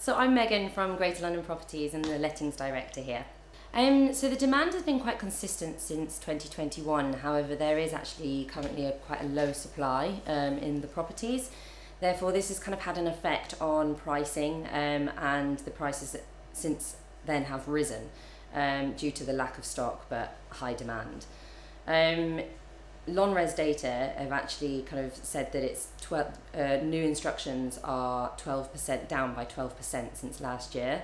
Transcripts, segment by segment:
So I'm Megan from Greater London Properties and the Lettings Director here. So the demand has been quite consistent since 2021. However, there is actually currently quite a low supply in the properties. Therefore, this has kind of had an effect on pricing, and the prices since then have risen due to the lack of stock but high demand. Lonres data have actually kind of said that it's new instructions are 12% down by 12% since last year,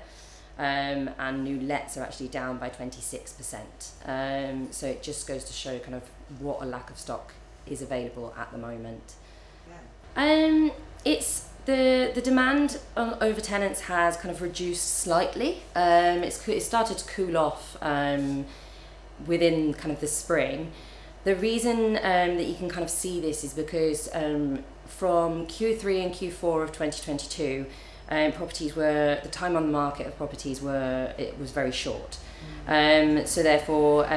and new lets are actually down by 26%. So it just goes to show kind of what a lack of stock is available at the moment. Yeah. It's the demand over tenants has kind of reduced slightly. It started to cool off within kind of the spring. The reason that you can kind of see this is because from Q3 and Q4 of 2022, the time on the market of properties was very short. So therefore,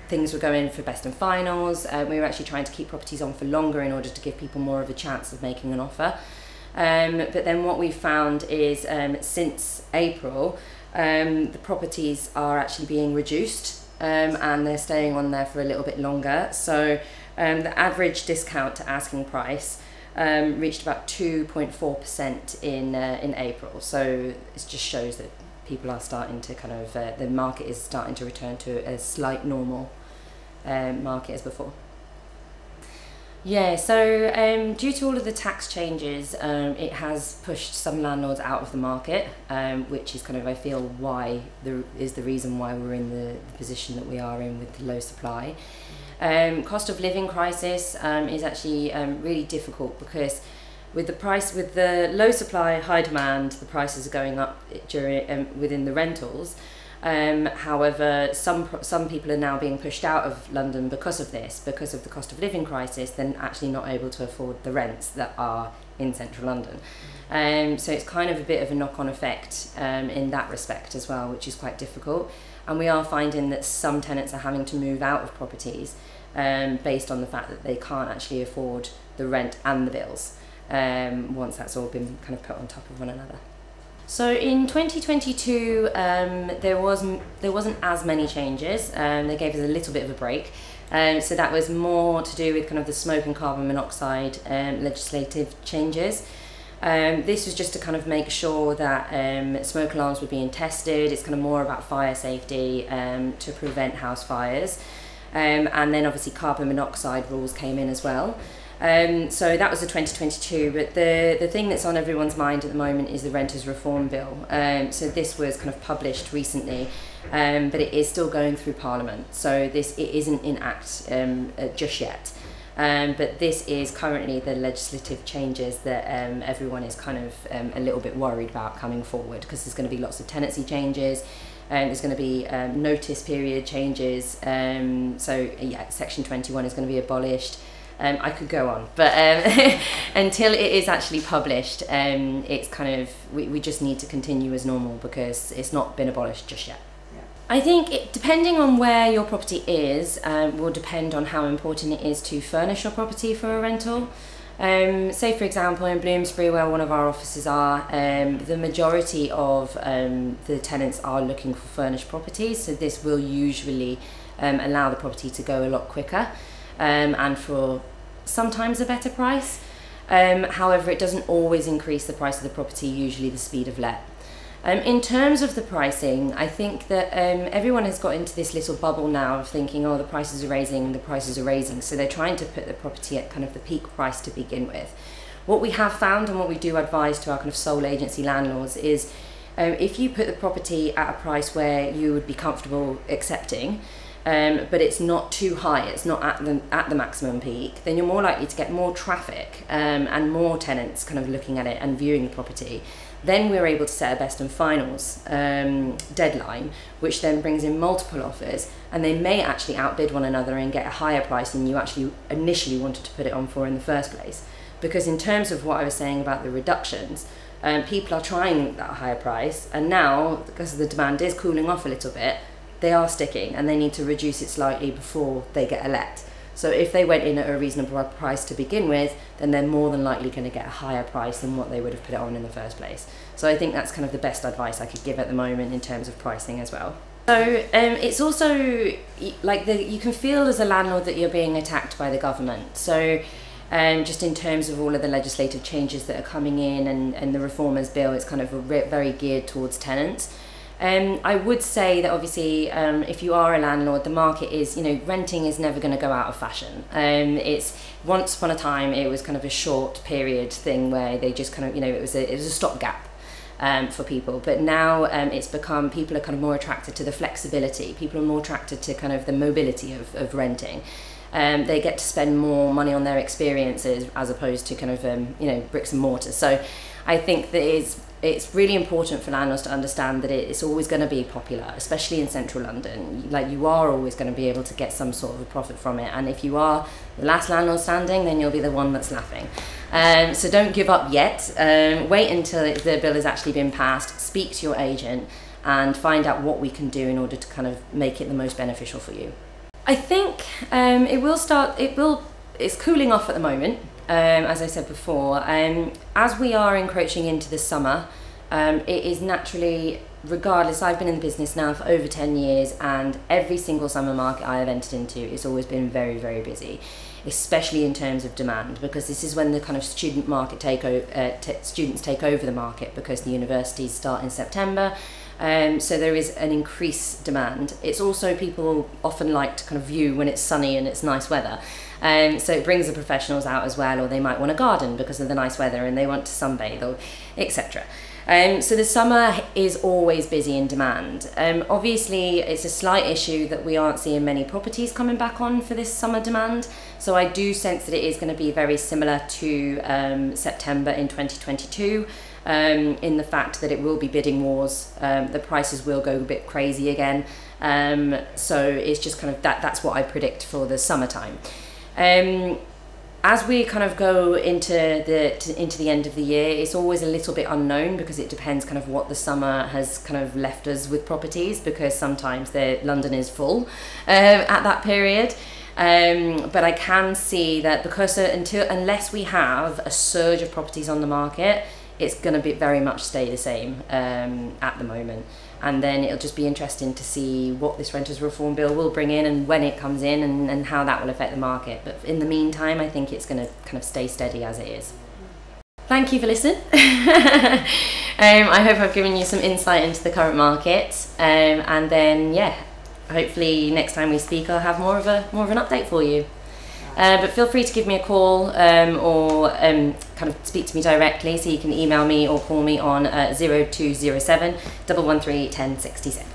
things were going for best and finals. We were actually trying to keep properties on for longer in order to give people more of a chance of making an offer. But then what we found is since April, the properties are actually being reduced. And they're staying on there for a little bit longer. So the average discount to asking price reached about 2.4% in April. So it just shows that people are starting to kind of, the market is starting to return to a slight normal market as before. Yeah, so due to all of the tax changes, it has pushed some landlords out of the market, which is kind of, I feel, is the reason why we're in the position that we are in with the low supply. Cost of living crisis is actually really difficult because with the low supply, high demand, the prices are going up within the rentals. However, some people are now being pushed out of London because of this, because of the cost of living crisis, then actually not able to afford the rents that are in central London. So it's kind of a bit of a knock-on effect in that respect as well, which is quite difficult. And we are finding that some tenants are having to move out of properties based on the fact that they can't actually afford the rent and the bills once that's all been kind of put on top of one another. So in 2022, there wasn't as many changes. They gave us a little bit of a break. So that was more to do with kind of the smoke and carbon monoxide legislative changes. This was just to kind of make sure that smoke alarms were being tested. It's kind of more about fire safety to prevent house fires. And then obviously carbon monoxide rules came in as well. So that was the 2022, but the thing that's on everyone's mind at the moment is the Renters Reform Bill. So this was kind of published recently, but it is still going through Parliament. So it isn't in Act just yet. But this is currently the legislative changes that everyone is kind of a little bit worried about coming forward, because there's going to be lots of tenancy changes. There's going to be notice period changes. So yeah, Section 21 is going to be abolished. I could go on, but until it is actually published, it's kind of, we just need to continue as normal because it's not been abolished just yet. Yeah. I think depending on where your property is will depend on how important it is to furnish your property for a rental. Say for example in Bloomsbury, where one of our offices are, the majority of the tenants are looking for furnished properties, so this will usually allow the property to go a lot quicker. And for sometimes a better price. However, it doesn't always increase the price of the property, usually the speed of let. In terms of the pricing, I think that everyone has got into this little bubble now of thinking, oh, the prices are raising, so they're trying to put the property at kind of the peak price to begin with. What we have found and what we do advise to our kind of sole agency landlords is if you put the property at a price where you would be comfortable accepting, but it's not too high, it's not at the maximum peak, then you're more likely to get more traffic and more tenants kind of looking at it and viewing the property. Then we're able to set a best and finals deadline, which then brings in multiple offers, and they may actually outbid one another and get a higher price than you actually initially wanted to put it on for in the first place. Because in terms of what I was saying about the reductions, people are trying that higher price, and now, because the demand is cooling off a little bit, they are sticking and they need to reduce it slightly before they get a let. So if they went in at a reasonable price to begin with, then they're more than likely going to get a higher price than what they would have put it on in the first place. So I think that's kind of the best advice I could give at the moment in terms of pricing as well. So it's also like you can feel as a landlord that you're being attacked by the government. So just in terms of all of the legislative changes that are coming in and the reformers bill, it's kind of very geared towards tenants. I would say that obviously if you are a landlord, the market is, renting is never going to go out of fashion. It's once upon a time it was kind of a short period thing where they just kind of, it was a stopgap for people, but now it's become, people are kind of more attracted to the flexibility. People are more attracted to kind of the mobility of renting. They get to spend more money on their experiences as opposed to kind of bricks and mortar. So I think that it's really important for landlords to understand that it's always going to be popular, especially in central London. Like, you are always going to be able to get some sort of a profit from it, and if you are the last landlord standing, then you'll be the one that's laughing. So don't give up yet. Wait until the bill has actually been passed, speak to your agent and find out what we can do in order to kind of make it the most beneficial for you. I think it's cooling off at the moment. As I said before, as we are encroaching into the summer, it is naturally, regardless, I've been in the business now for over 10 years, and every single summer market I have entered into, it's always been very, very busy, especially in terms of demand, because this is when the kind of student market students take over the market, because the universities start in September. So there is an increased demand. It's also, people often like to kind of view when it's sunny and it's nice weather. So it brings the professionals out as well, or they might want a garden because of the nice weather and they want to sunbathe, or etc. So the summer is always busy in demand. Obviously, it's a slight issue that we aren't seeing many properties coming back on for this summer demand. So I do sense that it is going to be very similar to September in 2022. In the fact that it will be bidding wars, the prices will go a bit crazy again. So it's just kind of that's what I predict for the summertime. As we kind of go into the end of the year, it's always a little bit unknown, because it depends kind of what the summer has kind of left us with properties, because sometimes London is full at that period. But I can see that because unless we have a surge of properties on the market, it's going to be very much stay the same at the moment. And then it'll just be interesting to see what this renters reform bill will bring in and when it comes in, and how that will affect the market. But in the meantime, I think it's going to kind of stay steady as it is. Thank you for listening. I hope I've given you some insight into the current market. And then, yeah, hopefully next time we speak, I'll have more of an update for you. But feel free to give me a call or kind of speak to me directly. So you can email me or call me on 0207 113 1067.